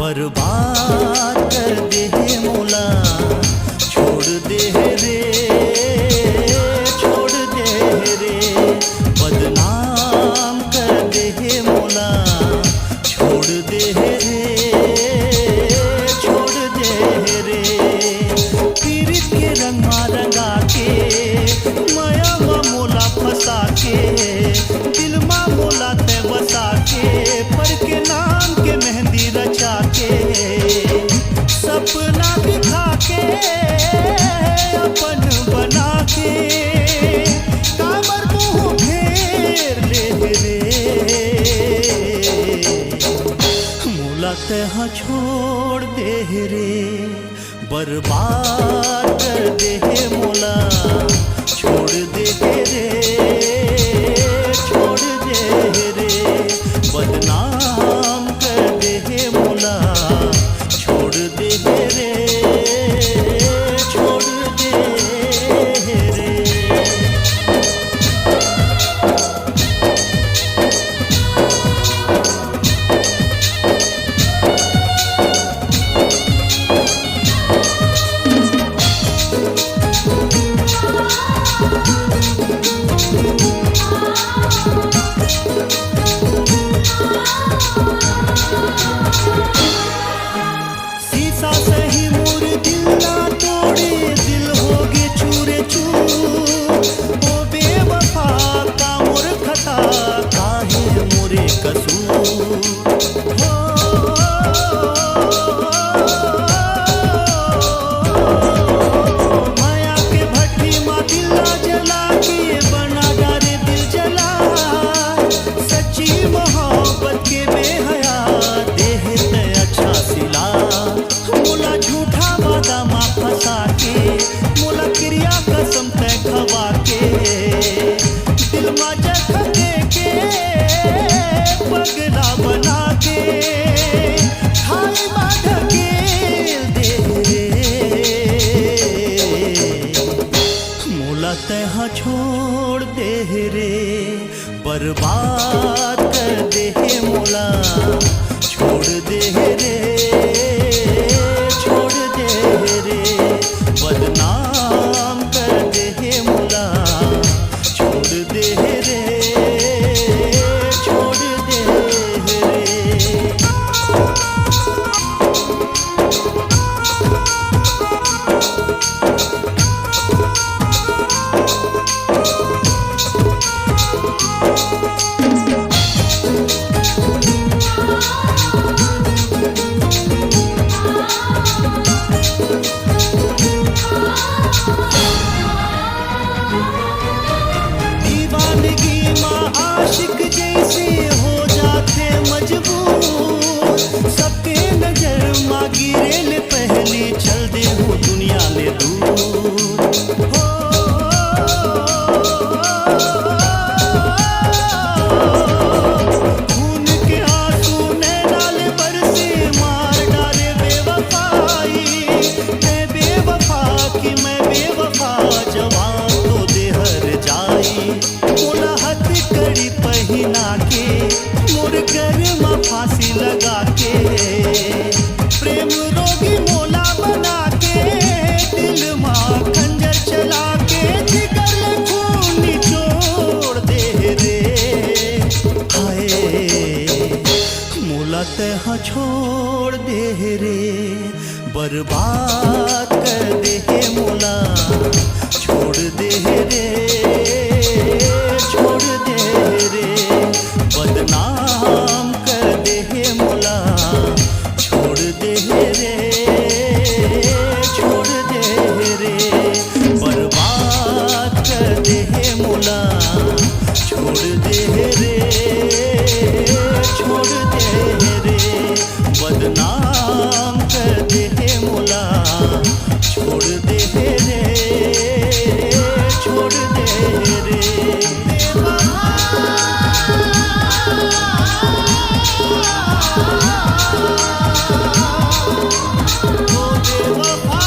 बर्बाद कर दे मोला, छोड़ दे रे, छोड़ दे रे, बदनाम कर दे मोला, छोड़ दे रे, छोड़ दे रे। पीरित के रंगा रंगा के माया मोला फंसा के, दिल मा मोला ते बसा के, पर के नाम के मेहंदी रचा के, सपना दिखा के अपन बना के, कामर मुँह फेर ले रे, मोला तहा छोड़ दे रे, बर्बाद कर दे मोला, छोड़ दे रे, छोड़ दे रे, बदनाम कर दे मोला, छोड़ दे रे, छोड़ दे रे। शीशा से ही मोर दिल ना तोड़े, दिल होगे चूरे चूर, ओ बेवफा का मोर खता, काहे मोरे कसूर हो। माया के भट्टी माँ दिल ना जला के, बना डारे दिल जला, सच्ची मोहब्बत के बेहया देह ते अच्छा सिला, मोला झूठा वादा माँ फंसा के, मोला क्रिया कसम तय खवा के, दिल मा जखम दे के, पगला बना के, खाई मा ढकेल दे रे, मोला तहा छोड़ दे रे, बर्बाद कर दे मोला, छोड़ दे रे, छोड़ दे रे, बदनाम कर दे मोला, छोड़ दे रे, छोड़ दे रे। दीवानगी माँ आशिक जैसे हो जाते मजबूर, सबके नजर माँ गिरेल पहले चल दे हो दुनिया में दूर हो। खून के आंसू नैनाल बरसे, मार डाले बेवफाई, मैं बेवफा की मैं बेवफा, जवान तो देहर जाई, मोला हथकड़ी पहिना के, मोर घर में फांसी लगा के, प्रेम रोगी मोला बना के, दिल माँ खंजर चला के, जिगर में खून निचोड़ दे रे, हाय मोला तहा छोड़ दे रे, बर्बाद कर दे मोला, छोड़ दे रे, छोड़ दे रे, बदनाम कर दे मोला, छोड़ दे रे, छोड़ दे रे, बर्बाद कर दे मोला, छोड़ दे रे, छोड़ दे रे, बदनाम कर दे मोला, छोड़ दे रे, छोड़ दे रे। ओ बेवफा